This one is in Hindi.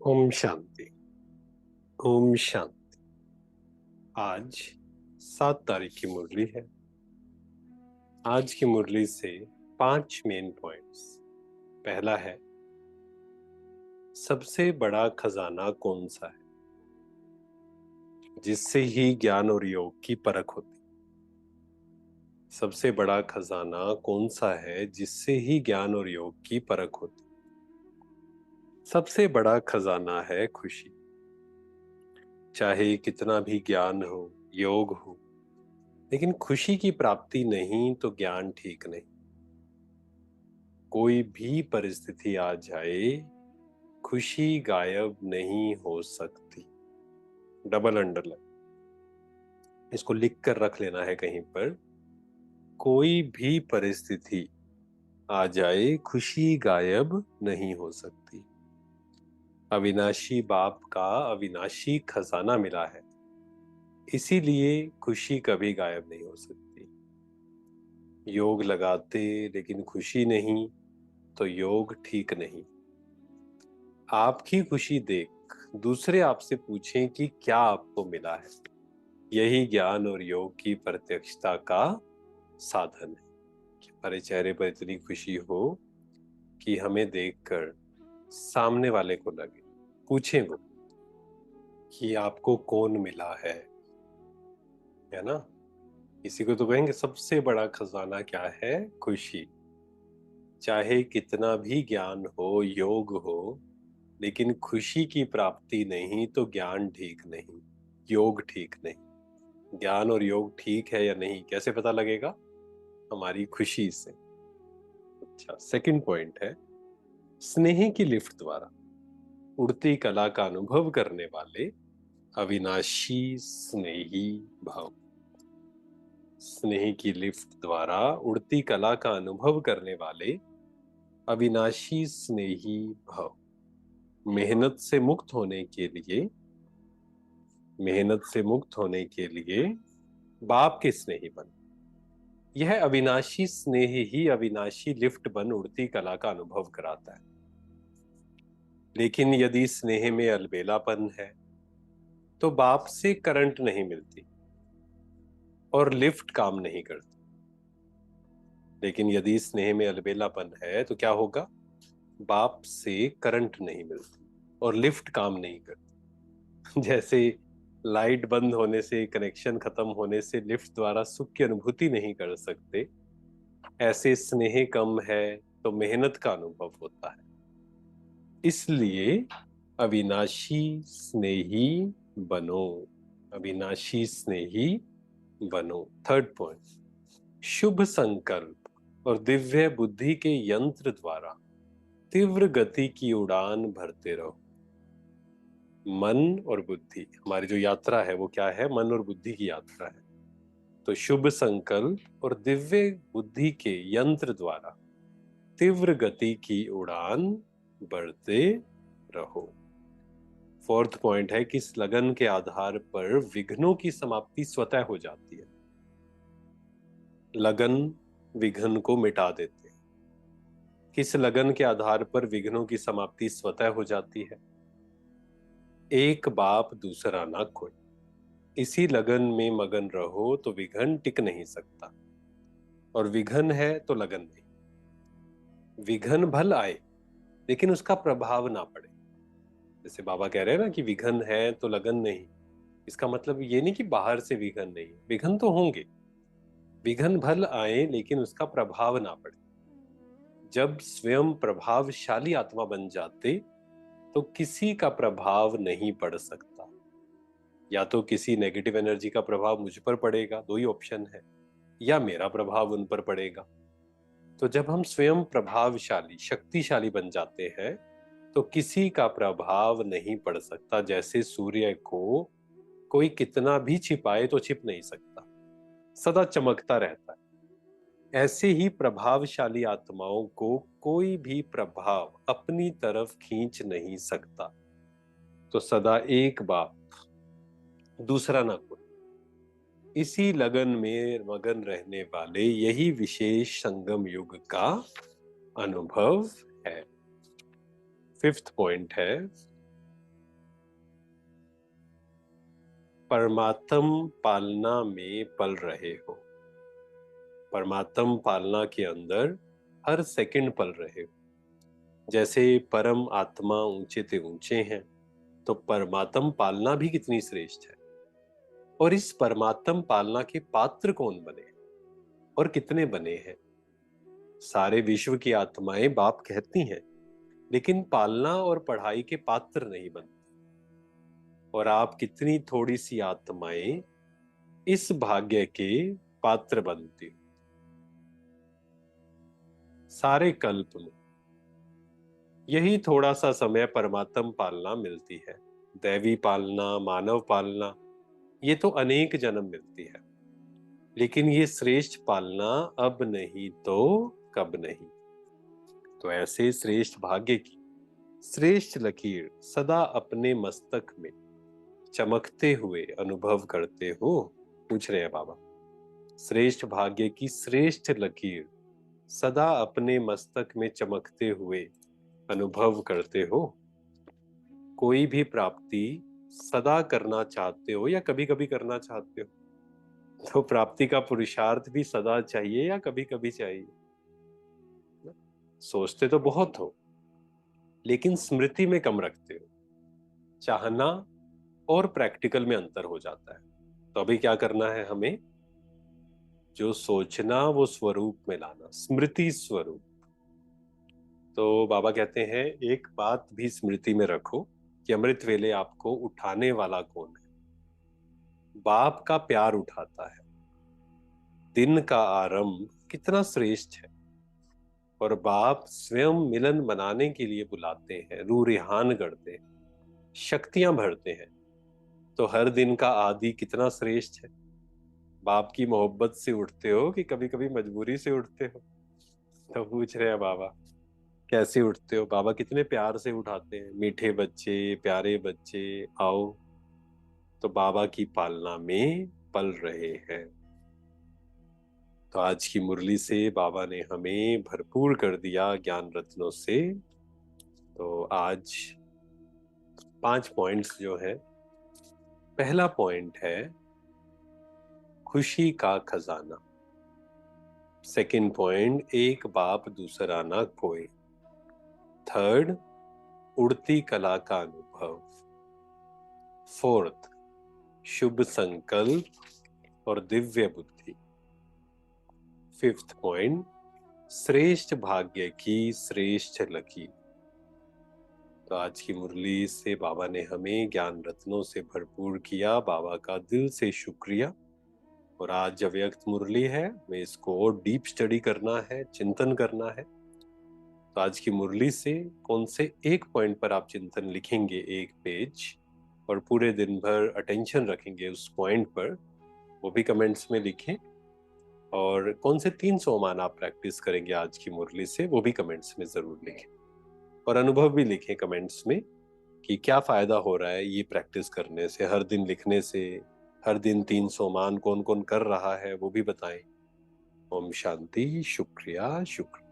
ओम शांति। ओम शांति। आज 7 तारीख की मुरली है। आज की मुरली से 5 मेन पॉइंट्स। पहला है, सबसे बड़ा खजाना कौन सा है जिससे ही ज्ञान और योग की परख होती। सबसे बड़ा खजाना कौन सा है जिससे ही ज्ञान और योग की परख होती। सबसे बड़ा खजाना है खुशी। चाहे कितना भी ज्ञान हो, योग हो, लेकिन खुशी की प्राप्ति नहीं तो ज्ञान ठीक नहीं। कोई भी परिस्थिति आ जाए, खुशी गायब नहीं हो सकती। डबल अंडरलाइन, इसको लिख कर रख लेना है कहीं पर। कोई भी परिस्थिति आ जाए, खुशी गायब नहीं हो सकती। अविनाशी बाप का अविनाशी खजाना मिला है, इसीलिए खुशी कभी गायब नहीं हो सकती। योग लगाते लेकिन खुशी नहीं तो योग ठीक नहीं। आपकी खुशी देख दूसरे आपसे पूछें कि क्या आपको मिला है। यही ज्ञान और योग की प्रत्यक्षता का साधन है कि हमारे चेहरे पर इतनी खुशी हो कि हमें देखकर सामने वाले को लगे, पूछें वो कि आपको कौन मिला है ना। इसी को तो कहेंगे सबसे बड़ा खजाना क्या है, खुशी। चाहे कितना भी ज्ञान हो, योग हो, लेकिन खुशी की प्राप्ति नहीं तो ज्ञान ठीक नहीं, योग ठीक नहीं। ज्ञान और योग ठीक है या नहीं कैसे पता लगेगा? हमारी खुशी से। अच्छा, सेकंड पॉइंट है, स्नेह की लिफ्ट द्वारा उड़ती कला का अनुभव करने वाले अविनाशी स्नेही भाव। स्नेह की लिफ्ट द्वारा उड़ती कला का अनुभव करने वाले अविनाशी स्नेही भाव। मेहनत से मुक्त होने के लिए, मेहनत से मुक्त होने के लिए बाप के स्नेही बन। यह अविनाशी स्नेह ही अविनाशी लिफ्ट बन उड़ती कला का अनुभव कराता है। लेकिन यदि स्नेह में अलबेलापन है तो बाप से करंट नहीं मिलती और लिफ्ट काम नहीं करती। लेकिन यदि स्नेह में अलबेलापन है तो क्या होगा? बाप से करंट नहीं मिलती और लिफ्ट काम नहीं करती। जैसे लाइट बंद होने से, कनेक्शन खत्म होने से लिफ्ट द्वारा सुख की अनुभूति नहीं कर सकते, ऐसे स्नेह कम है तो मेहनत का अनुभव होता है। इसलिए अविनाशी स्नेही बनो, अविनाशी स्नेही बनो। थर्ड पॉइंट, शुभ संकल्प और दिव्य बुद्धि के यंत्र द्वारा तीव्र गति की उड़ान भरते रहो। मन और बुद्धि, हमारी जो यात्रा है वो क्या है? मन और बुद्धि की यात्रा है। तो शुभ संकल्प और दिव्य बुद्धि के यंत्र द्वारा तीव्र गति की उड़ान बढ़ते रहो। फोर्थ पॉइंट है कि इस लगन के आधार पर विघ्नों की समाप्ति स्वतः हो जाती है। लगन विघ्न को मिटा देते हैं। किस लगन के आधार पर विघ्नों की समाप्ति स्वतः हो जाती है? एक बाप दूसरा ना कोई। इसी लगन में मगन रहो तो विघ्न टिक नहीं सकता, और विघ्न है तो लगन नहीं। विघ्न भल आए लेकिन उसका प्रभाव ना पड़े। जैसे बाबा कह रहे हैं ना कि विघ्न है तो लगन नहीं, इसका मतलब ये नहीं कि बाहर से विघ्न नहीं, विघ्न तो होंगे। विघ्न भल आए लेकिन उसका प्रभाव ना पड़े। जब स्वयं प्रभावशाली आत्मा बन जाते तो किसी का प्रभाव नहीं पड़ सकता। या तो किसी नेगेटिव एनर्जी का प्रभाव मुझ पर पड़ेगा, दो ही ऑप्शन है, या मेरा प्रभाव उन पर पड़ेगा। तो जब हम स्वयं प्रभावशाली, शक्तिशाली बन जाते हैं तो किसी का प्रभाव नहीं पड़ सकता। जैसे सूर्य को कोई कितना भी छिपाए तो छिप नहीं सकता, सदा चमकता रहता है। ऐसे ही प्रभावशाली आत्माओं को कोई भी प्रभाव अपनी तरफ खींच नहीं सकता। तो सदा एक बाप दूसरा ना कोई, इसी लगन में मगन रहने वाले, यही विशेष संगम युग का अनुभव है। फिफ्थ पॉइंट है, परमात्म पालना में पल रहे हो, परमात्म पालना के अंदर हर सेकंड पल रहे हो। जैसे परम आत्मा ऊंचे ते ऊंचे हैं, तो परमात्म पालना भी कितनी श्रेष्ठ है। और इस परमात्म पालना के पात्र कौन बने और कितने बने हैं? सारे विश्व की आत्माएं बाप कहती हैं, लेकिन पालना और पढ़ाई के पात्र नहीं बनती। और आप कितनी थोड़ी सी आत्माएं इस भाग्य के पात्र बनती हो। सारे कल्प में यही थोड़ा सा समय परमात्म पालना मिलती है। दैवी पालना, मानव पालना, ये तो अनेक जन्म मिलती है, लेकिन ये श्रेष्ठ पालना अब नहीं तो कब नहीं। तो ऐसे श्रेष्ठ भाग्य की श्रेष्ठ लकीर सदा अपने मस्तक में चमकते हुए अनुभव करते हो। पूछ रहे हैं बाबा, श्रेष्ठ भाग्य की श्रेष्ठ लकीर सदा अपने मस्तक में चमकते हुए अनुभव करते हो। कोई भी प्राप्ति सदा करना चाहते हो या कभी कभी करना चाहते हो? तो प्राप्ति का पुरुषार्थ भी सदा चाहिए या कभी कभी चाहिए? सोचते तो बहुत हो, लेकिन स्मृति में कम रखते हो। चाहना और प्रैक्टिकल में अंतर हो जाता है। तो अभी क्या करना है हमें? जो सोचना वो स्वरूप में लाना, स्मृति स्वरूप। तो बाबा कहते हैं एक बात भी स्मृति में रखो कि अमृत वेले आपको उठाने वाला कौन है? बाप का प्यार उठाता है। दिन का आरंभ कितना श्रेष्ठ है। और बाप स्वयं मिलन मनाने के लिए बुलाते हैं, रूह रिहान करते हैं, शक्तियां भरते हैं। तो हर दिन का आदि कितना श्रेष्ठ है। बाप की मोहब्बत से उठते हो कि कभी कभी मजबूरी से उठते हो? तो पूछ रहे हैं बाबा, कैसे उठते हो? बाबा कितने प्यार से उठाते हैं, मीठे बच्चे, प्यारे बच्चे, आओ। तो बाबा की पालना में पल रहे हैं। तो आज की मुरली से बाबा ने हमें भरपूर कर दिया ज्ञान रत्नों से। तो आज 5 पॉइंट्स जो है, पहला पॉइंट है खुशी का खजाना। सेकंड पॉइंट, एक बाप दूसरा ना कोई। थर्ड, उड़ती कला का अनुभव। फोर्थ, शुभ संकल्प और दिव्य बुद्धि। फिफ्थ पॉइंट, श्रेष्ठ भाग्य की श्रेष्ठ लकीर। तो आज की मुरली से बाबा ने हमें ज्ञान रत्नों से भरपूर किया। बाबा का दिल से शुक्रिया। और आज अव्यक्त मुरली है, हमें इसको और डीप स्टडी करना है, चिंतन करना है। तो आज की मुरली से कौन से एक पॉइंट पर आप चिंतन लिखेंगे, एक पेज, और पूरे दिन भर अटेंशन रखेंगे उस पॉइंट पर, वो भी कमेंट्स में लिखें। और कौन से 3 सोमान आप प्रैक्टिस करेंगे आज की मुरली से, वो भी कमेंट्स में जरूर लिखें। और अनुभव भी लिखें कमेंट्स में कि क्या फायदा हो रहा है ये प्रैक्टिस करने से, हर दिन लिखने से। हर दिन 3 सोमान कौन कौन कर रहा है वो भी बताएं। ओम शांति। शुक्रिया शुक्रिया।